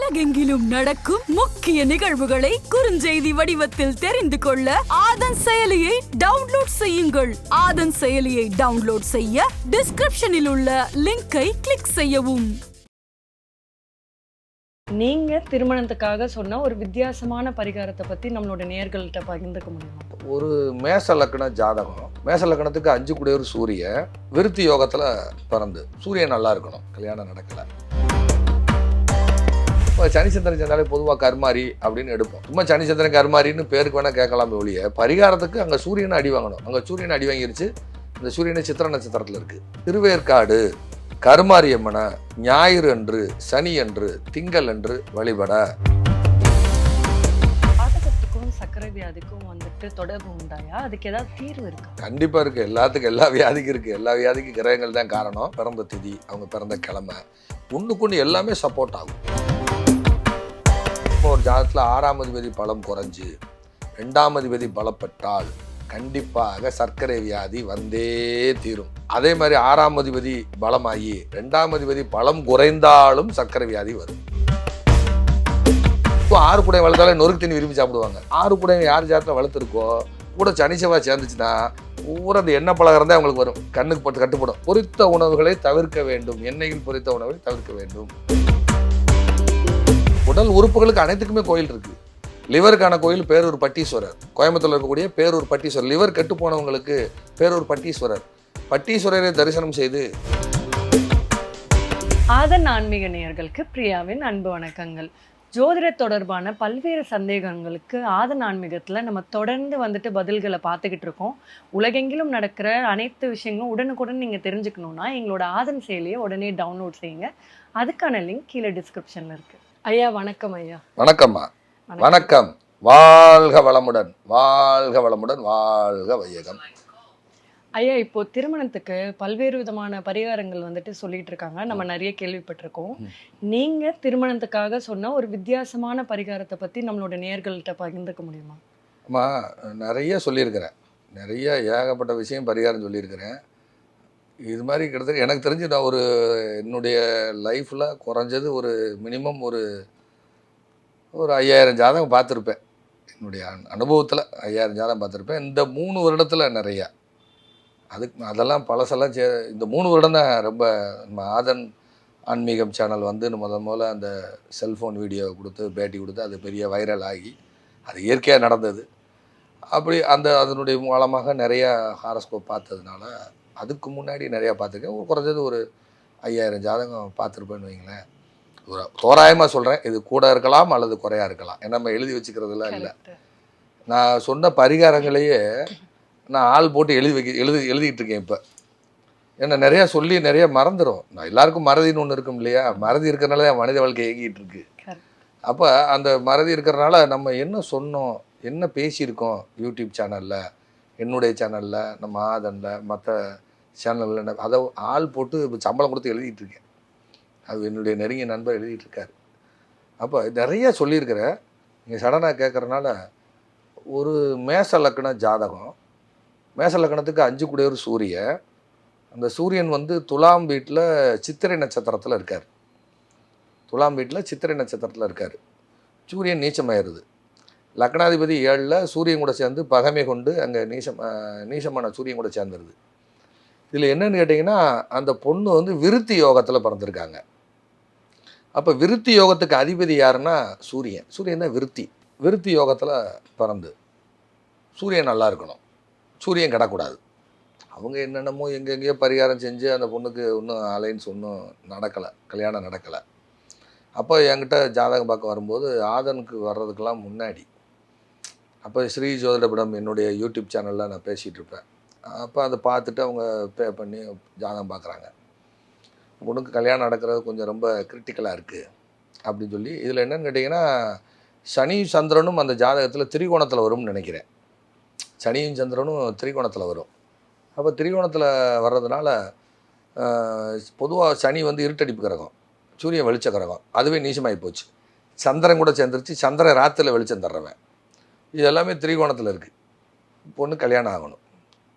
உலகெங்கிலும் நடக்கும் முக்கிய நிகழ்வுகளை குறுஞ்செய்தி வடிவத்தில் தெரிந்து கொள்ள ஆதன் செயலியை டவுன்லோட் செய்யுங்கள். ஆதன் செயலியை டவுன்லோட் செய்ய டிஸ்கிரிப்ஷனில் உள்ள லிங்கை கிளிக் செய்யவும். நீங்க திருமணத்துக்காக சொன்ன ஒரு வித்தியாசமான பரிகாரத்தை பத்தி நம்மளோட நேயர்கள்ட்ட பகிர்ந்துக்க முடியுமா? ஒரு மேச லக்ன ஜாதகம், மேச லக்னத்துக்கு 5 கூடியவர் சூரியன் விருத்தி யோகத்துல பிறந்து சூரியன் நல்லா இருக்கணும், கல்யாணம் நடக்கல. இப்போ சனிச்சந்திரன் சேர்ந்தாலே பொதுவாக கர்மாரி அப்படின்னு எடுப்போம். சும்மா சனிச்சந்திரன் கர்மாரின்னு பேருக்கு வேணா கேட்கலாமே ஒழிய பரிகாரத்துக்கு அங்கே சூரியனை அடி வாங்கணும். அங்கே சூரியனை அடி வாங்கிருச்சு. இந்த சூரியனை சித்திர நட்சத்திரத்தில் இருக்கு. திருவேற்காடு கருமாரி அம்மனை ஞாயிறு அன்று, சனி அன்று, திங்கள் அன்று வழிபட. பாதகத்துக்கும் சர்க்கரை வியாதிக்கும் வந்துட்டு தொடர்பு உண்டாயா? அதுக்கு ஏதாவது தீர்வு இருக்கா? கண்டிப்பா இருக்கு. எல்லாத்துக்கும் எல்லா வியாதிக்கும் இருக்கு. எல்லா வியாதிக்கும் கிரகங்கள் தான் காரணம். பிறந்த திதி, அவங்க பிறந்த கிழமை, ஒண்ணுக்குன்னு எல்லாமே சப்போர்ட் ஆகும். இப்போ ஒரு ஜாதகத்துல 6ஆம் அதிபதி பலம் குறைஞ்சு 2ஆம் அதிபதி பலப்பட்டால் கண்டிப்பாக சர்க்கரை வியாதி வந்தே தீரும். அதே மாதிரி 6ஆம் அதிபதி பலமாகி 2ஆம் அதிபதி பலம் குறைந்தாலும் சர்க்கரை வியாதி வரும். இப்போ 6 கூடை வளர்த்தாலே நொறுக்கு தண்ணி விரும்பி சாப்பிடுவாங்க. 6 கூடை யார் ஜாதத்தில் வளர்த்துருக்கோ கூட சனிச்சவா சேர்ந்துச்சுன்னா ஊற அந்த எண்ணெய் பலகாரம் தான் அவங்களுக்கு வரும். கண்ணுக்கு போட்டு கட்டுப்படும். பொரித்த உணவுகளை தவிர்க்க வேண்டும். எண்ணெயில் பொரித்த உணவுகளை தவிர்க்க வேண்டும். உடல் உறுப்புகளுக்கு அனைத்துக்குமே கோயில் இருக்கு. லிவருக்கான கோயில் பேரூர் பட்டீஸ்வரர், கோயம்புத்தூர்ல இருக்கக்கூடிய பேரூர் பட்டீஸ்வரர். லிவர் கெட்டு போனவங்களுக்கு பேரூர் பட்டீஸ்வரர். பட்டீஸ்வரரை தரிசனம் செய்து. ஆதன் ஆன்மீக நேயர்களுக்கு பிரியாவின் அன்பு வணக்கங்கள். ஜோதிட தொடர்பான பல்வேறு சந்தேகங்களுக்கு ஆதன் ஆன்மீகத்துல நம்ம தொடர்ந்து வந்துட்டு பதில்களை பார்த்துக்கிட்டு இருக்கோம். உலகெங்கிலும் நடக்கிற அனைத்து விஷயங்களும் உடனுக்குடன் நீங்க தெரிஞ்சுக்கணும்னா எங்களோட ஆதன் செயலியை உடனே டவுன்லோட் செய்யுங்க. அதுக்கான லிங்க் கீழே டிஸ்கிரிப்ஷன்ல இருக்கு. ஐயா வணக்கம். ஐயா வணக்கம்மா. வணக்கம். வாழ்க வளமுடன், வாழ்க வளமுடன், வாழ்க வையகம். ஐயா, இப்போ திருமணத்துக்கு பல்வேறு விதமான பரிகாரங்கள் வந்துட்டு சொல்லிட்டு இருக்காங்க. நம்ம நிறைய கேள்விப்பட்டிருக்கோம். நீங்க திருமணத்துக்காக சொன்ன ஒரு வித்தியாசமான பரிகாரத்தை பத்தி நம்மளோட நேயர்கள்ட்ட பகிர்ந்துக்க முடியுமா? அம்மா, நிறைய சொல்லியிருக்கிறேன். நிறைய ஏகப்பட்ட விஷயம் பரிகாரம் சொல்லியிருக்கிறேன். இது மாதிரி கிட்டத்தட்ட எனக்கு தெரிஞ்சு நான் என்னுடைய லைஃப்பில் குறைஞ்சது மினிமம் ஒரு 5000 ஜாதகம் பார்த்துருப்பேன். என்னுடைய அனுபவத்தில் 5000 ஜாதகம் பார்த்துருப்பேன். இந்த 3 வருடத்தில் நிறையா அதெல்லாம் பழசெல்லாம் இந்த 3 வருடம் தான் ரொம்ப நம்ம ஆதன் ஆன்மீகம் சேனல் வந்து முதல்ல அந்த செல்ஃபோன் வீடியோ கொடுத்து பேட்டி கொடுத்து அது பெரிய வைரல் ஆகி அது இயற்கையாக நடந்தது. அப்படி அதனுடைய மூலமாக நிறையா ஹாரஸ்கோப் பார்த்ததுனால அதுக்கு முன்னாடி நிறையா பார்த்துருக்கேன். குறைஞ்சது 5000 ஜாதகம் பார்த்துருப்பேன்னு வைங்களேன். தோராயமாக சொல்கிறேன். இது கூட இருக்கலாம் அல்லது குறையா இருக்கலாம். ஏன்னா நம்ம எழுதி வச்சுக்கிறதுலாம் இல்லை. நான் சொன்ன பரிகாரங்களையே நான் ஆள் போட்டு எழுதிக்கிட்டு இருக்கேன் இப்போ. ஏன்னா நிறையா சொல்லி நிறைய மறந்துடும். நான் எல்லாருக்கும் மறதின்னு ஒன்று இருக்கும் இல்லையா? மறதி இருக்கிறனால மனித வாழ்க்கை இயங்கிட்டு இருக்கு. அப்போ அந்த மறதி இருக்கிறனால நம்ம என்ன சொன்னோம், என்ன பேசியிருக்கோம் யூடியூப் சேனலில், என்னுடைய சேனலில், நம்ம ஆதனில், மற்ற சேனலில் அதை ஆள் போட்டு சம்பளம் கொடுத்து எழுதிட்டு இருக்கேன். அது என்னுடைய நெருங்கிய நண்பர் எழுதிட்டு இருக்காரு. அப்போ நிறைய சொல்லியிருக்கிறேன். நீங்கள் சடனாக கேட்குறனால ஒரு மேச லக்ன ஜாதகம், மேச லக்னத்துக்கு 5 கூடியவர் சூரியன். அந்த சூரியன் வந்து துலாம் வீட்டில் சித்திரை நட்சத்திரத்தில் இருக்கார். துலாம் வீட்டில் சித்திரை நட்சத்திரத்தில் இருக்கார். சூரியன் நீச்சமாயிருது. லக்னாதிபதி 7ல் சூரியன் கூட சேர்ந்து பகைமை கொண்டு அங்கே நீசமான சூரியன் கூட சேர்ந்துருது. இதில் என்னன்னு கேட்டிங்கன்னா அந்த பொண்ணு வந்து விருத்தி யோகத்தில் பிறந்திருக்காங்க. அப்போ விருத்தி யோகத்துக்கு அதிபதி யாருன்னா சூரியன். சூரியன் தான் விருத்தி யோகத்தில் பிறந்து சூரியன் நல்லா இருக்கணும், சூரியன் கிடக்கூடாது. அவங்க என்னென்னமோ எங்கெங்கேயோ பரிகாரம் செஞ்சு அந்த பொண்ணுக்கு ஒன்றும் அலைன்ஸ் ஒன்றும் நடக்கலை, கல்யாணம் நடக்கலை. அப்போ என்கிட்ட ஜாதகம் பார்க்க வரும்போது ஆதனுக்கு வர்றதுக்கெல்லாம் முன்னாடி அப்போ ஸ்ரீ ஜோதிடபுரம் என்னுடைய யூடியூப் சேனலில் நான் பேசிகிட்டு இருப்பேன். அப்போ அதை பார்த்துட்டு அவங்க பே பண்ணி ஜாதகம் பார்க்குறாங்க. பொண்ணுக்கு கல்யாணம் நடக்கிறது கொஞ்சம் ரொம்ப கிரிட்டிக்கலாக இருக்குது அப்படின்னு சொல்லி. இதில் என்னென்னு கேட்டிங்கன்னா சனி சந்திரனும் அந்த ஜாதகத்தில் திரிகோணத்தில் வரும்னு நினைக்கிறேன். சனியும் சந்திரனும் திரிகோணத்தில் வரும். அப்போ திரிகோணத்தில் வர்றதுனால பொதுவாக சனி வந்து இருட்டடிப்பு கிரகம், சூரியன் வெளிச்ச கிரகம், அதுவே நீசமாகி போச்சு. சந்திரன் கூட சேர்ந்துருச்சு. சந்திரன் ராத்திரியில் வெளிச்சம் தர்றவன். இது எல்லாமே திரிகோணத்தில் இருக்குது. பொண்ணு கல்யாணம் ஆகணும்.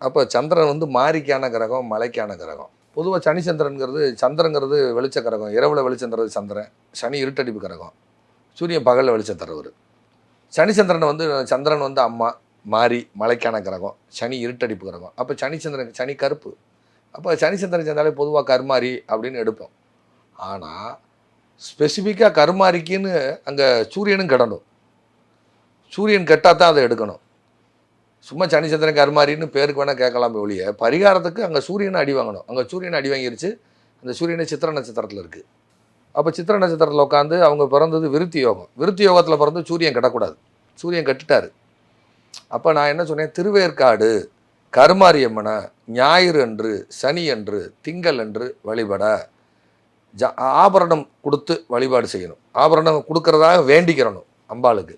அப்போ சந்திரன் வந்து மாரிக்கான கிரகம், மலைக்கான கிரகம். பொதுவாக சனி சந்திரன்கிறது, சந்திரங்கிறது வெளிச்ச கிரகம், இரவில் வெளிச்சம் தர்றது சந்திரன். சனி இருட்டடிப்பு கிரகம். சூரியன் பகலில் வெளிச்சம் தரவர். சனி சந்திரனை வந்து சந்திரன் வந்து அம்மா மாறி மலைக்கான கிரகம், சனி இருட்டடிப்பு கிரகம். அப்போ சனி கருப்பு. அப்போ சனி சந்திரன் சேர்ந்தாலே பொதுவாக கருமாரி அப்படின்னு எடுப்போம். ஆனால் ஸ்பெசிஃபிக்காக கருமாரிக்குன்னு அங்கே சூரியனும் கெடணும். சூரியன் கெட்டால் தான் அதை எடுக்கணும். சும்மா சனி சந்திரன் கருமாரின்னு பேருக்கு வேணால் கேட்கலாமே ஒழிய பரிகாரத்துக்கு அங்கே சூரியனை அடி வாங்கணும். அங்கே சூரியனை அடி வாங்கிருச்சு. அந்த சூரியனை சித்திர நட்சத்திரத்தில் இருக்குது. அப்போ சித்திர நட்சத்திரத்தில் உட்காந்து அவங்க பிறந்தது விருத்தி யோகம். விருத்தி யோகத்தில் பிறந்து சூரியன் கட்டக்கூடாது. சூரியன் கட்டுட்டார். அப்போ நான் என்ன சொன்னேன், திருவேற்காடு கருமாரியம்மனை ஞாயிறு அன்று, சனி அன்று, திங்கள் அன்று வழிபட ஆபரணம் கொடுத்து வழிபாடு செய்யணும். ஆபரணம் கொடுக்கறதாக வேண்டிக்கிறணும். அம்பாளுக்கு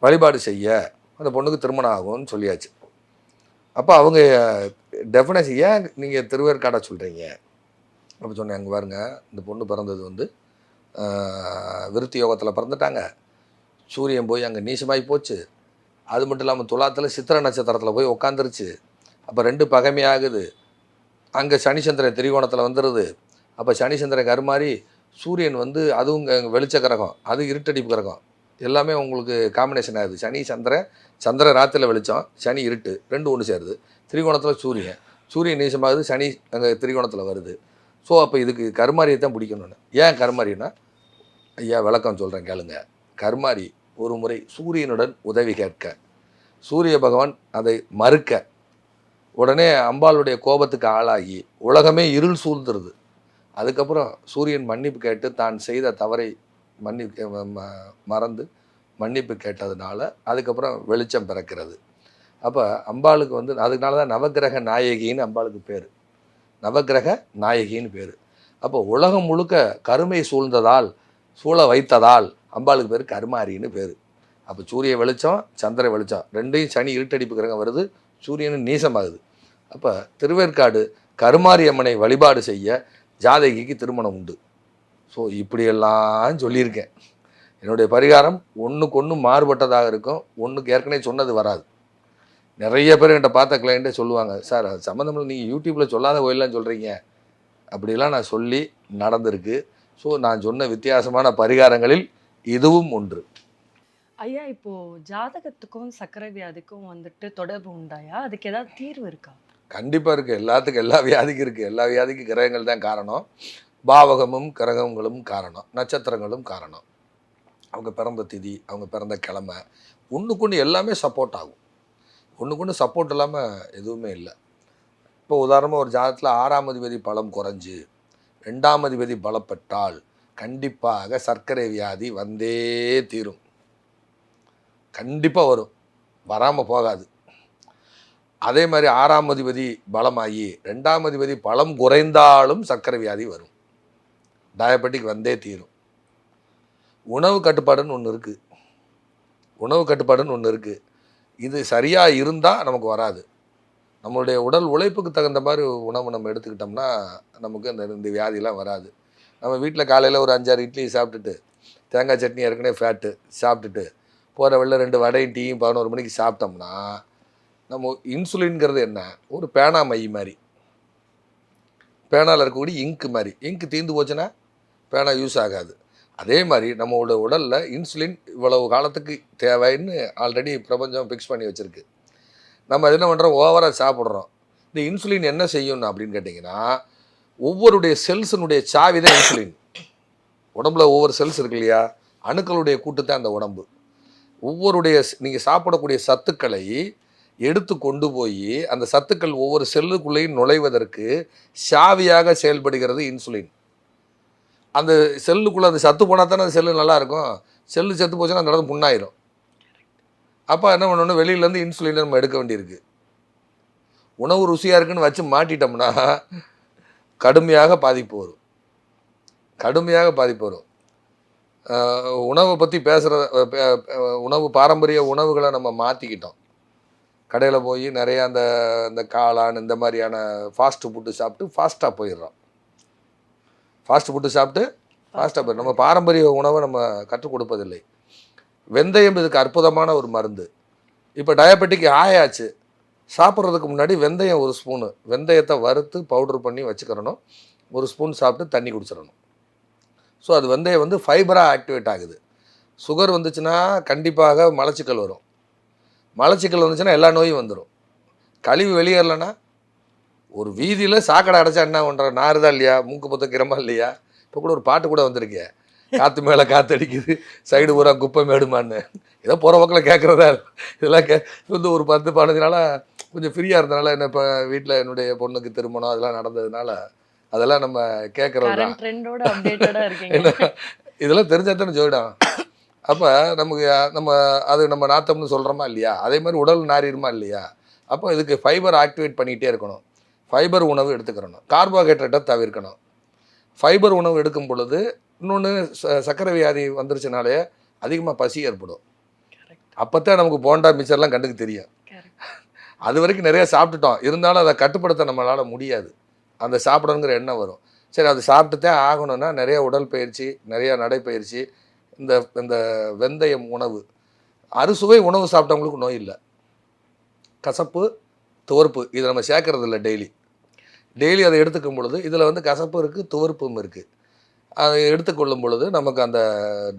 வழிபாடு செய்ய அந்த பொண்ணுக்கு திருமணம் ஆகும்னு சொல்லியாச்சு. அப்போ அவங்க டெஃபினேஷன் ஏன் நீங்கள் திருவேற்காடை சொல்கிறீங்க அப்போ சொன்னேன். அங்கே பாருங்க, இந்த பொண்ணு பிறந்தது வந்து விருத்தி யோகத்தில் பிறந்துட்டாங்க. சூரியன் போய் அங்கே நீசமாகி போச்சு. அது மட்டும் இல்லாமல் துலாத்தில் சித்திர நட்சத்திரத்தில் போய் உட்காந்துருச்சு. அப்போ 2 பகைமையாகுது. அங்கே சனிச்சந்திரன் திரிகோணத்தில் வந்துடுது. அப்போ சனிச்சந்திரன் கருமாரி, சூரியன் வந்து அதுவும் வெளிச்ச கிரகம், அது இருட்டடிப்பு கிரகம். எல்லாமே உங்களுக்கு காம்பினேஷன் ஆகுது. சந்திரன் ராத்திரியில் வெளிச்சம், சனி இருட்டு, 2 ஒன்று சேருது. திரிகோணத்தில் சூரியன் நீசமாகுது, சனி அங்கே திரிகோணத்தில் வருது. ஸோ அப்போ இதுக்கு கருமாரியை தான் பிடிக்கணும்னு. ஏன் கருமாரின்னா, ஐயா விளக்கம் சொல்கிறேன் கேளுங்க. கருமாரி ஒரு முறை சூரியனுடன் உதவி கேட்க, சூரிய பகவான் அதை மறுக்க, உடனே அம்பாளுடைய கோபத்துக்கு ஆளாகி உலகமே இருள் சூழ்ந்துருது. அதுக்கப்புறம் சூரியன் மன்னிப்பு கேட்டு தான் செய்த தவறை மறந்து மன்னிப்பு கேட்டதுனால அதுக்கப்புறம் வெளிச்சம் பிறக்கிறது. அப்போ அம்பாளுக்கு வந்து அதனால தான் நவக்கிரக நாயகின்னு அம்பாளுக்கு பேர். நவக்கிரக நாயகின்னு பேர். அப்போ உலகம் முழுக்க கருமை சூழ வைத்ததால் அம்பாளுக்கு பேர் கருமாரின்னு பேர். அப்போ சூரிய வெளிச்சம், சந்திர வெளிச்சம், 2ஐயும் சனி இருட்டடிப்பு கிரகம் வருது, சூரியனும் நீசமாகுது. அப்போ திருவேற்காடு கருமாரி அம்மனை வழிபாடு செய்ய ஜாதகிக்கு திருமணம் உண்டு. ஸோ இப்படியெல்லாம் சொல்லியிருக்கேன். என்னுடைய பரிகாரம் ஒன்றுக்கு ஒன்று மாறுபட்டதாக இருக்கும். ஒன்றுக்கு ஏற்கனவே சொன்னது வராது. நிறைய பேர் என்கிட்ட பார்த்த கிளைண்ட்டே சொல்லுவாங்க, சார் அது சம்மந்தமில்லை, நீங்கள் யூடியூப்பில் சொல்லாத கோயிலெலாம் சொல்கிறீங்க. அப்படிலாம் நான் சொல்லி நடந்திருக்கு. ஸோ நான் சொன்ன வித்தியாசமான பரிகாரங்களில் இதுவும் ஒன்று. ஐயா, இப்போ ஜாதகத்துக்கும் சர்க்கரை வியாதிக்கும் வந்துட்டு தொடர்பு உண்டாயா? அதுக்கு ஏதாவது தீர்வு இருக்கா? கண்டிப்பாக இருக்குது. எல்லாத்துக்கும் எல்லா வியாதிக்கும் இருக்குது. எல்லா வியாதிக்கும் கிரகங்கள் தான் காரணம். பாவகமும் கிரகங்களும் காரணம், நட்சத்திரங்களும் காரணம். அவங்க பிறந்த திதி, அவங்க பிறந்த கிழமை, ஒன்றுக்கு எல்லாமே சப்போர்ட் ஆகும். ஒன்றுக்கு சப்போர்ட் இல்லாமல் எதுவுமே இல்லை. இப்போ உதாரணமாக ஒரு ஜாதகத்தில் 6ஆம் அதிபதி பலம் குறைஞ்சு 2ஆம் அதிபதி பலப்பட்டால் கண்டிப்பாக சர்க்கரை வியாதி வந்தே தீரும். கண்டிப்பாக வரும், வராமல் போகாது. அதே மாதிரி 6ஆம் அதிபதி பலமாகி 2ஆம் அதிபதி பலம் குறைந்தாலும் சர்க்கரை வியாதி வரும். டயபெட்டிக் வந்தே தீரும். உணவு கட்டுப்பாடுன்னு ஒன்று இருக்குது. இது சரியாக இருந்தால் நமக்கு வராது. நம்மளுடைய உடல் உழைப்புக்கு தகுந்த மாதிரி உணவு நம்ம எடுத்துக்கிட்டோம்னா நமக்கு இந்த வியாதிலாம் வராது. நம்ம வீட்டில் காலையில் ஒரு 5-6 இட்லி சாப்பிட்டுட்டு, தேங்காய் சட்னி ஏற்கனவே ஃபேட்டு சாப்பிட்டுட்டு, போகிற வெளில 2 வடையும் டீயும் 11 மணிக்கு சாப்பிட்டோம்னா நம்ம இன்சுலின்கிறது என்ன, ஒரு பேனா மை மாதிரி, பேனாவில் இருக்கக்கூடிய இங்கு மாதிரி. இங்கு தீர்ந்து போச்சுன்னா பேனா யூஸ் ஆகாது. அதே மாதிரி நம்மளோட உடலில் இன்சுலின் இவ்வளவு காலத்துக்கு தேவைன்னு ஆல்ரெடி பிரபஞ்சம் ஃபிக்ஸ் பண்ணி வச்சுருக்கு. நம்ம என்ன பண்ணுறோம், ஓவராக சாப்பிட்றோம். இந்த இன்சுலின் என்ன செய்யணும் அப்படின்னு கேட்டிங்கன்னா, ஒவ்வொருடைய செல்ஸினுடைய சாவி தான் இன்சுலின். உடம்புல ஒவ்வொரு செல்ஸ் இருக்கு இல்லையா, அணுக்களுடைய கூட்டு தான் அந்த உடம்பு. ஒவ்வொருடைய நீங்கள் சாப்பிடக்கூடிய சத்துக்களை எடுத்து கொண்டு போய் அந்த சத்துக்கள் ஒவ்வொரு செல்லுக்குள்ளேயும் நுழைவதற்கு சாவியாக செயல்படுகிறது இன்சுலின். அந்த செல்லுக்குள்ளே அந்த சத்து போனால் தானே அந்த செல்லு நல்லாயிருக்கும். செல்லு செத்து போச்சுன்னா அந்த இடத்துல புண்ணாயிரும். அப்போ என்ன பண்ணணும், வெளியிலேருந்து இன்சுலினை நம்ம எடுக்க வேண்டியிருக்கு. உணவு ருசியாக இருக்குன்னு வச்சு மாட்டிட்டோம்னா கடுமையாக பாதிப்பு வரும். உணவை பற்றி உணவு பாரம்பரிய உணவுகளை நம்ம மாற்றிக்கிட்டோம். கடையில் போய் நிறையா அந்த காளான் இந்த மாதிரியான ஃபாஸ்ட்டு ஃபுட்டு சாப்பிட்டு ஃபாஸ்ட்டாக போயிடுறோம். நம்ம பாரம்பரிய உணவை நம்ம கற்றுக் கொடுப்பதில்லை. வெந்தயம் இதுக்கு அற்புதமான ஒரு மருந்து. இப்போ டயபெட்டிக் ஆயாச்சு, சாப்பிட்றதுக்கு முன்னாடி வெந்தயம் 1 ஸ்பூனு, வெந்தயத்தை வறுத்து பவுட்ரு பண்ணி வச்சுக்கிறணும். 1 ஸ்பூன் சாப்பிட்டு தண்ணி குடிச்சிடணும். ஸோ அது வெந்தயம் வந்து ஃபைபராக ஆக்டிவேட் ஆகுது. சுகர் வந்துச்சுன்னா கண்டிப்பாக மலச்சிக்கல் வரும். மலச்சிக்கல் வந்துச்சுன்னா எல்லா நோயும் வந்துடும். கழிவு வெளியேறலைன்னா ஒரு வீதியில் சாக்கடை அடைச்சா என்ன பண்ணுற, நாறுதா இல்லையா, மூக்கு பொத்துக்கிறமா இல்லையா? இப்போ கூட ஒரு பாட்டு கூட வந்திருக்கே, காற்று மேலே காற்று அடிக்குது சைடு பூரா குப்பை மேடுமான்னு. ஏதோ போகிற பக்கத்தில் கேட்குறதா இதெல்லாம் வந்து ஒரு 10-15 நாளாக கொஞ்சம் ஃப்ரீயாக இருந்தனால, என்ன இப்போ வீட்டில் என்னுடைய பொண்ணுக்கு திருமணம் அதெல்லாம் நடந்ததுனால அதெல்லாம் நம்ம கேட்குறது தான். ட்ரெண்டோட அப்டேட்டடாக இருக்கீங்க. ஏன்னா இதெல்லாம் தெரிஞ்சால் தானே ஜோயிடும். அப்போ நமக்கு நம்ம அது நம்ம நாத்தம்னு சொல்கிறோமா இல்லையா, அதே மாதிரி உடல் நாரிடுமா இல்லையா. அப்போ இதுக்கு ஃபைபர் ஆக்டிவேட் பண்ணிகிட்டே இருக்கணும். ஃபைபர் உணவு எடுத்துக்கிறணும், கார்போஹைட்ரேட்டை தவிர்க்கணும். ஃபைபர் உணவு எடுக்கும் பொழுது இன்னொன்று சர்க்கரை வியாதி வந்துருச்சுனாலே அதிகமாக பசி ஏற்படும். அப்போ தான் நமக்கு போண்டா மிச்சர்லாம் கண்ணுக்கு தெரியும். அது வரைக்கும் நிறைய சாப்பிட்டுட்டோம், இருந்தாலும் அதை கட்டுப்படுத்த நம்மளால் முடியாது. அந்த சாப்பிடணுங்கிற எண்ணம் வரும். சரி, அது சாப்பிட்டுத்தே ஆகணும்னா நிறைய உடற்பயிற்சி, நிறைய நடைப்பயிற்சி, இந்த இந்த வெந்தயம் உணவு, அறுசுவை உணவு சாப்பிட்டவங்களுக்கு நோய் இல்லை. கசப்பு, துவர்ப்பு இதை நம்ம சேர்க்கறது இல்லை. டெய்லி அதை எடுத்துக்கும் பொழுது இதில் வந்து கசப்பு இருக்குது, துவர்ப்பும் இருக்குது. அதை எடுத்துக்கொள்ளும் பொழுது நமக்கு அந்த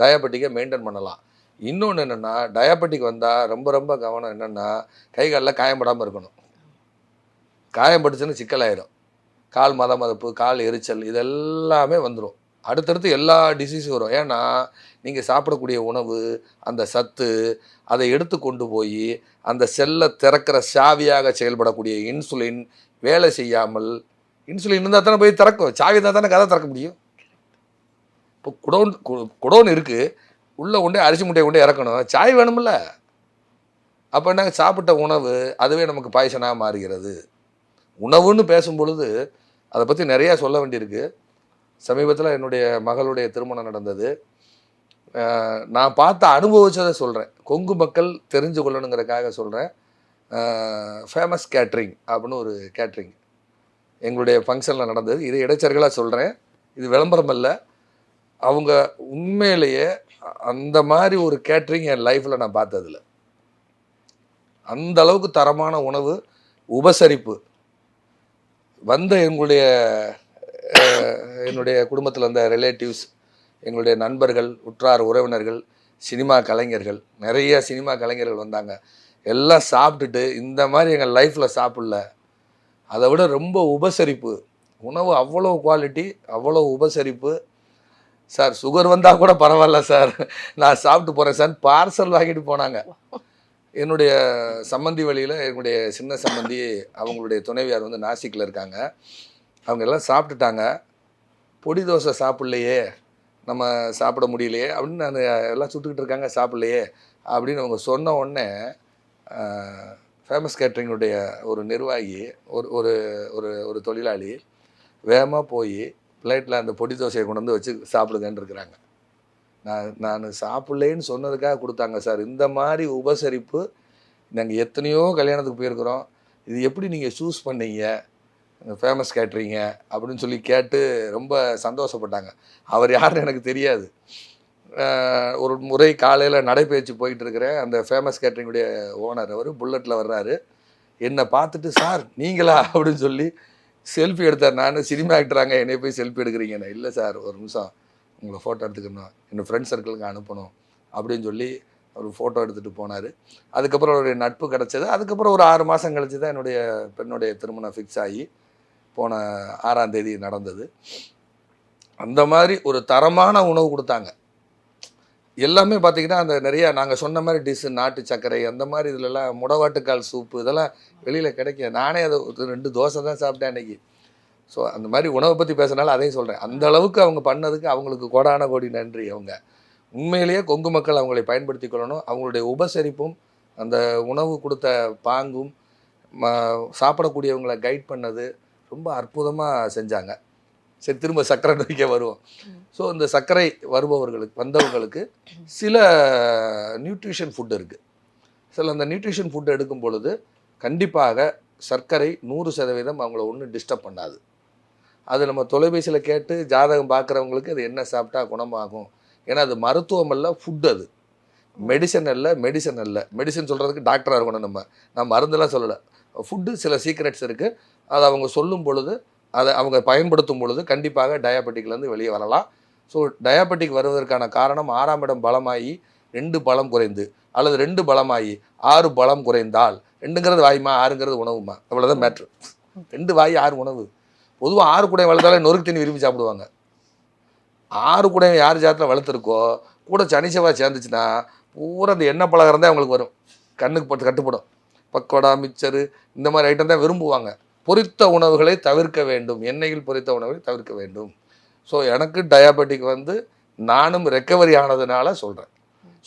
டயாபெட்டிக்கை மெயின்டைன் பண்ணலாம். இன்னொன்று என்னென்னா, டயாபெட்டிக் வந்தால் ரொம்ப ரொம்ப கவனம் என்னென்னா, கை காலில் காயப்படாமல் இருக்கணும். காயப்பட்டுச்சுன்னு சிக்கலாயிரும். கால் மதப்பு, கால் எரிச்சல் இதெல்லாமே வந்துடும். அடுத்தடுத்து எல்லா டிசீஸும் வரும். ஏன்னா நீங்கள் சாப்பிடக்கூடிய உணவு, அந்த சத்து, அதை எடுத்து கொண்டு போய் அந்த செல்லை திறக்கிற சாவியாக செயல்படக்கூடிய இன்சுலின் வேலை செய்யாமல், இன்சுலின் இருந்தால் தானே போய் திறக்கும், சாவி இருந்தால் தானே கதை திறக்க முடியும். இப்போ குடோன் இருக்குது, உள்ளே கொண்டே அரிசி முட்டையை கொண்டே இறக்கணும், சாய் வேணுமில்ல. அப்போ என்ன, சாப்பிட்ட உணவு அதுவே நமக்கு பாய்சனாக மாறுகிறது. உணவுன்னு பேசும் பொழுது அதை பற்றி நிறையா சொல்ல வேண்டியிருக்கு. சமீபத்தில் என்னுடைய மகளுடைய திருமணம் நடந்தது. நான் பார்த்து அனுபவிச்சதை சொல்கிறேன், கொங்கு மக்கள் தெரிஞ்சு கொள்ளணுங்கிறதுக்காக சொல்கிறேன். ஃபேமஸ் கேட்ரிங் அப்படின்னு ஒரு கேட்ரிங் எங்களுடைய ஃபங்க்ஷனில் நடந்தது. இது இடைச்சர்களாக சொல்கிறேன், இது விளம்பரம் அல்ல. அவங்க உண்மையிலேயே அந்த மாதிரி ஒரு கேட்ரிங் என் லைஃப்பில் நான் பார்த்ததில்ல. அந்த அளவுக்கு தரமான உணவு, உபசரிப்பு. வந்த என்னுடைய குடும்பத்தில் வந்த ரிலேட்டிவ்ஸ், எங்களுடைய நண்பர்கள், உற்றார் உறவினர்கள், சினிமா கலைஞர்கள், நிறைய சினிமா கலைஞர்கள் வந்தாங்க. எல்லாம் சாப்பிட்டுட்டு இந்த மாதிரி எங்கள் லைஃப்பில் சாப்பிடல. அதை விட ரொம்ப உபசரிப்பு, உணவு அவ்வளோ குவாலிட்டி, அவ்வளோ உபசரிப்பு. சார் சுகர் வந்தால் கூட பரவாயில்ல சார், நான் சாப்பிட்டு போகிறேன் சார், பார்சல் வாங்கிட்டு போனாங்க. என்னுடைய சம்மந்தி வழியில் என்னுடைய சின்ன சம்மந்தி, அவங்களுடைய துணைவியார் வந்து நாசிக்கில் இருக்காங்க. அவங்க எல்லாம் சாப்பிட்டுட்டாங்க. பொடி தோசை சாப்பிட்லையே, நம்ம சாப்பிட முடியலையே அப்படின்னு நான் எல்லாம் சுட்டுக்கிட்டு இருக்காங்க, சாப்பிட்லையே அப்படின்னு அவங்க சொன்ன உடனே ஃபேமஸ் கேட்ரிங்குடைய ஒரு நிர்வாகி, ஒரு ஒரு ஒரு தொழிலாளி வேகமாக போய் பிளேட்டில் அந்த பொடி தோசையை கொண்டு வந்து வச்சு சாப்பிடுங்கன்னு இருக்கிறாங்க. நான் சாப்பிட்லேன்னு சொன்னதுக்காக கொடுத்தாங்க சார். இந்த மாதிரி உபசரிப்பு நாங்கள் எத்தனையோ கல்யாணத்துக்கு போயிருக்கிறோம். இது எப்படி நீங்கள் சூஸ் பண்ணீங்க ஃபேமஸ் கேட்ரிங்க அப்படின்னு சொல்லி கேட்டு ரொம்ப சந்தோஷப்பட்டாங்க. அவர் யாருன்னு எனக்கு தெரியாது. ஒரு முறை காலையில் நடைபயிற்சி போயிட்டு இருக்கிறேன். அந்த ஃபேமஸ் கேட்ரிங்குடைய ஓனர் அவர் புல்லட்டில் வர்றாரு. என்னை பார்த்துட்டு சார் நீங்களா அப்படின்னு சொல்லி செல்ஃபி எடுத்தார். நான் சினிமா ஆக்டராங்க, என்னை போய் செல்ஃபி எடுக்கிறீங்கண்ணே. இல்லை சார், ஒரு நிமிஷம் உங்களை ஃபோட்டோ எடுத்துக்கணும், என்னோடய ஃப்ரெண்ட் சர்க்கிளுக்கு அனுப்பணும் அப்படின்னு சொல்லி அவர் ஃபோட்டோ எடுத்துகிட்டு போனார். அதுக்கப்புறம் அவருடைய நட்பு கிடச்சது. அதுக்கப்புறம் ஒரு 6 மாதம் கழிச்சு தான் என்னுடைய பெண்ணுடைய திருமணம் ஃபிக்ஸ் ஆகி போன 6ஆம் தேதி நடந்தது. அந்த மாதிரி ஒரு தரமான உணவு கொடுத்தாங்க. எல்லாமே பார்த்திங்கன்னா அந்த நிறையா நாங்கள் சொன்ன மாதிரி டிஷ்ஷு, நாட்டு சர்க்கரை, அந்த மாதிரி இதிலெல்லாம் முடவாட்டுக்கால் சூப்பு இதெல்லாம் வெளியில் கிடைக்கும். நானே அதை 2 தோசை தான் சாப்பிட்டேன் அன்றைக்கி. ஸோ அந்த மாதிரி உணவை பற்றி பேசுனால அதையும் சொல்கிறேன். அந்த அளவுக்கு அவங்க பண்ணதுக்கு அவங்களுக்கு கோடான கோடி நன்றி. அவங்க உண்மையிலேயே கொங்கு மக்கள் அவங்களை பயன்படுத்தி கொள்ளணும். அவங்களுடைய உபசரிப்பும் அந்த உணவு கொடுத்த பாங்கும் சாப்பிடக்கூடியவங்களை கைட் பண்ணது ரொம்ப அற்புதமாக செஞ்சாங்க. சரி, திரும்ப சர்க்கரை நோய்க்கே வருவோம். ஸோ இந்த சர்க்கரை வந்தவங்களுக்கு சில நியூட்ரிஷன் ஃபுட் இருக்குது. சில அந்த நியூட்ரிஷன் ஃபுட் எடுக்கும் பொழுது கண்டிப்பாக சர்க்கரை 100% அவங்கள ஒன்றும் டிஸ்டர்ப் பண்ணாது. அது நம்ம தொலைபேசியில் கேட்டு ஜாதகம் பார்க்குறவங்களுக்கு அது என்ன சாப்பிட்டா குணமாகும். ஏன்னா அது மருத்துவம் அல்ல, ஃபுட். அது மெடிசன் அல்ல. மெடிசன் சொல்கிறதுக்கு டாக்டராக இருக்கணும். நான் மருந்தெல்லாம் சொல்லலை. ஃபுட்டு சில சீக்ரெட்ஸ் இருக்குது. அதை அவங்க சொல்லும் பொழுது, அதை அவங்க பயன்படுத்தும் பொழுது கண்டிப்பாக டயாபெட்டிக்லேருந்து வெளியே வரலாம். ஸோ டயாபெட்டிக் வருவதற்கான காரணம் 6ஆம் இடம் பலமாகி 2 பலம் குறைந்து அல்லது 2 பலமாகி 6 பலம் குறைந்தால் 2ங்கிறது வாயுமா 6ங்கிறது உணவுமா, அவ்வளோதான் மேட்ரு. 2 வாயு 6 உணவு. பொதுவாக 6 குடை வளர்த்தாலே நொறுக்கு தண்ணி விரும்பி சாப்பிடுவாங்க. 6 குடை யார் ஜாதத்தில் வளர்த்துருக்கோ கூட சனி செவ்வாய் சேர்ந்துச்சுன்னா பூரா அந்த எண்ணெய் பலகாரம் தான் அவங்களுக்கு வரும், கண்ணுக்கு பட்டு கட்டுப்படும். பக்கோடா மிக்சரு இந்த மாதிரி ஐட்டம் தான் விரும்புவாங்க. பொரித்த உணவுகளை தவிர்க்க வேண்டும், எண்ணெயில் பொரித்த உணவுகளை தவிர்க்க வேண்டும். ஸோ எனக்கு டயாபெட்டிக் நானும் ரெக்கவரி ஆனதுனால சொல்கிறேன்.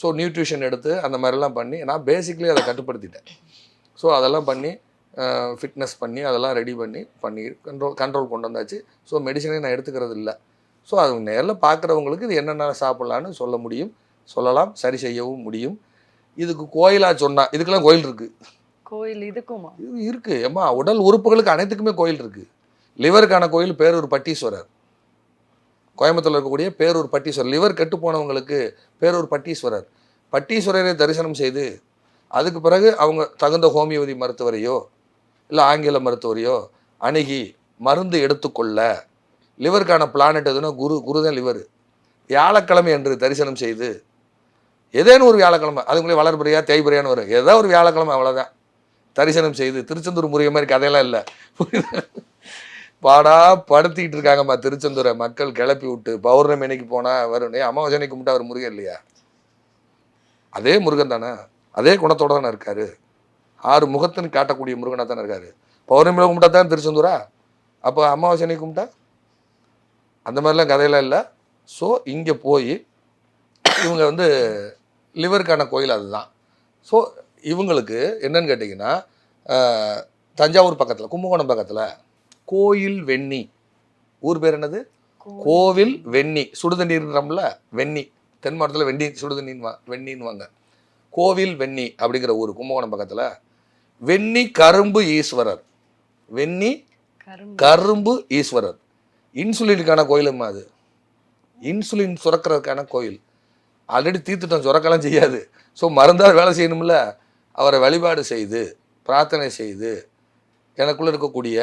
ஸோ நியூட்ரிஷன் எடுத்து அந்த மாதிரிலாம் பண்ணி நான் பேசிக்லி அதை கட்டுப்படுத்திட்டேன். ஸோ அதெல்லாம் பண்ணி ஃபிட்னஸ் பண்ணி அதெல்லாம் ரெடி பண்ணி கண்ட்ரோல் கொண்டு வந்தாச்சு. ஸோ மெடிசனே நான் எடுத்துக்கிறது இல்லை. ஸோ அது நேரில் பார்க்குறவங்களுக்கு இது என்னென்ன சாப்பிட்லான்னு சொல்ல முடியும், சொல்லலாம், சரி செய்யவும் முடியும். இதுக்கு கோயிலாக சொன்னால் இதுக்கெல்லாம் கோயில் இருக்குது. கோயில் இதுக்குமா? இது இருக்குது ஏம்மா, உடல் உறுப்புகளுக்கு அனைத்துக்குமே கோயில் இருக்குது. லிவருக்கான கோயில் பேரூர் பட்டீஸ்வரர், கோயம்புத்தூரில் இருக்கக்கூடிய பேரூர் பட்டீஸ்வரர். லிவர் கெட்டு போனவங்களுக்கு பேரூர் பட்டீஸ்வரர். பட்டீஸ்வரரை தரிசனம் செய்து அதுக்கு பிறகு அவங்க தகுந்த ஹோமியோபதி மருத்துவரையோ இல்லை ஆங்கில மருத்துவரையோ அணுகி மருந்து எடுத்துக்கொள்ள. லிவருக்கான பிளானட் எதுனா குரு தான் லிவர். வியாழக்கிழமை என்று தரிசனம் செய்து ஏதேனும் ஒரு வியாழக்கிழமை, அதுக்குள்ளே வளர்பிரியா தேய்பிரியான்னு வரும், ஏதோ ஒரு வியாழக்கிழமை அவ்வளோதான் தரிசனம் செய்து. திருச்செந்தூர் முறைய மாதிரி கதையெல்லாம் இல்லை, பாடா படுத்திக்கிட்டு இருக்காங்கம்மா திருச்செந்தூரை மக்கள் கிளப்பி விட்டு. பௌர்ணமி அன்னைக்கு போனால் வரும், அமாவாசை அன்னைக்கு கும்பிட்டா அவர் முருகன் இல்லையா? அதே முருகன் தானே, அதே குணத்தோடு தானே இருக்காரு. 6 முகத்தின்னு காட்டக்கூடிய முருகனாக தானே இருக்காரு. பௌர்ணமியில் கும்பிட்டா தான் திருச்செந்தூரா, அப்போ அமாவாசை அன்னைக்கு கும்பிட்டா? அந்த மாதிரிலாம் கதையெல்லாம் இல்லை. ஸோ இங்கே போய் இவங்க லிவருக்கான கோயில் அதுதான். ஸோ இவங்களுக்கு என்னன்னு கேட்டிங்கன்னா தஞ்சாவூர் பக்கத்தில் கும்பகோணம் பக்கத்தில் கோயில் வெண்ணி, ஊர் பேர் என்னது? கோவில் வெண்ணி. சுடுதண்ணீர்ன்றம்ல வெண்ணி, தென் மாவட்டத்தில் வெண்ணி சுடுதண்ணின்னு வெண்ணின்வாங்க. கோவில் வெண்ணி அப்படிங்கிற ஊர் கும்பகோணம் பக்கத்தில் வெண்ணி கரும்பு ஈஸ்வரர். வெண்ணி கரும்பு ஈஸ்வரர் இன்சுலினுக்கான கோயிலுமா அது. இன்சுலின் சுரக்கிறதுக்கான கோயில். ஆல்ரெடி தீர்த்துட்டோம், சுரக்கலாம் செய்யாது. ஸோ மருந்தால் வேலை செய்யணும்ல. அவரை வழிபாடு செய்து பிரார்த்தனை செய்து எனக்குள்ளே இருக்கக்கூடிய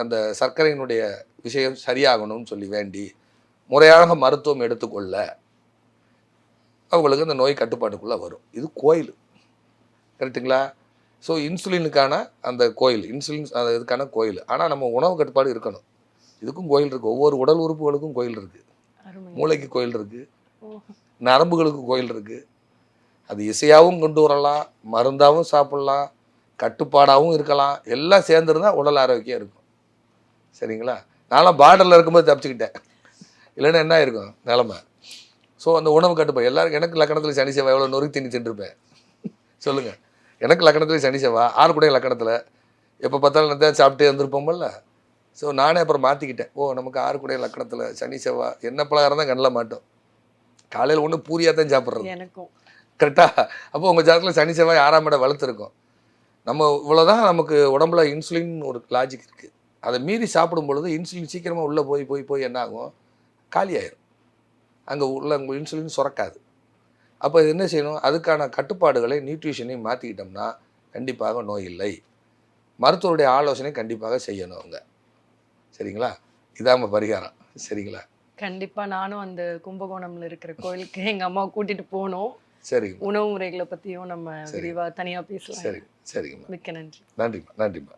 அந்த சர்க்கரையினுடைய விஷயம் சரியாகணும்னு சொல்லி வேண்டி முறையாக மருத்துவம் எடுத்துக்கொள்ள அவங்களுக்கு அந்த நோய் கட்டுப்பாட்டுக்குள்ளே வரும். இது கோயில், கரெக்டுங்களா? ஸோ இன்சுலினுக்கான அந்த கோயில், இன்சுலின் இதுக்கான கோயில். ஆனால் நம்ம உணவு கட்டுப்பாடு இருக்கணும். இதுக்கும் கோயில் இருக்குது. ஒவ்வொரு உடல் உறுப்புகளுக்கும் கோயில் இருக்குது. மூளைக்கு கோயில் இருக்குது, நரம்புகளுக்கு கோயில் இருக்குது. அது இசையாகவும் கொண்டு வரலாம், மருந்தாகவும் சாப்பிட்லாம், கட்டுப்பாடாகவும் இருக்கலாம். எல்லாம் சேர்ந்துருந்தால் உடல் ஆரோக்கியம் இருக்கும். சரிங்களா? நான்லாம் பார்டரில் இருக்கும்போது தப்பிச்சுக்கிட்டேன், இல்லைன்னா என்ன இருக்கும் நிலமை. ஸோ அந்த உணவு கட்டுப்பாடு எல்லாருக்கும். எனக்கு லக்கணத்தில் சனி செவ்வாய் எவ்வளோ நொறுக்கி திணி தின்றுருப்பேன் சொல்லுங்கள். எனக்கு லக்கணத்தில் சனி செவ்வாய் 6 கூட லக்கணத்தில் எப்போ பார்த்தாலும் தான் சாப்பிட்டே வந்திருப்போம்ல. ஸோ நானே அப்புறம் மாற்றிக்கிட்டேன். நமக்கு 6 கூட லக்கணத்தில் சனி செவ்வாய் என்ன பலகாரம் தான் கண்ணில் மாட்டோம். காலையில் ஒன்று பூரியாக தான் சாப்பிட்றது எனக்கும், கரெக்டாக? அப்போ உங்கள் ஜாதகத்தில் சனி செவ்வாய் 6ஆம் இடம் வளர்த்துருக்கோம். நம்ம இவ்வளோதான் நமக்கு உடம்புல இன்சுலின் ஒரு லாஜிக் இருக்குது. அதை மீறி சாப்பிடும் பொழுது இன்சுலின் சீக்கிரமாக உள்ளே போய் என்ன ஆகும், காலியாயிரும். அங்கே உள்ள இன்சுலின் சுரக்காது. அப்போ இது என்ன செய்யணும், அதுக்கான கட்டுப்பாடுகளை நியூட்ரிஷனையும் மாற்றிக்கிட்டோம்னா கண்டிப்பாக நோய் இல்லை. மருத்துவருடைய ஆலோசனை கண்டிப்பாக செய்யணும் அவங்க. சரிங்களா? இதாம பரிகாரம். சரிங்களா? கண்டிப்பாக நானும் அந்த கும்பகோணம்ல இருக்கிற கோயிலுக்கு எங்கள் அம்மாவை கூட்டிகிட்டு போனோம். சரி, உணவு முறைகளை பற்றியும் நம்ம விரிவாக தனியாக பேசலாம். சரிங்கம்மா. மிக்க நன்றி. நன்றிம்மா.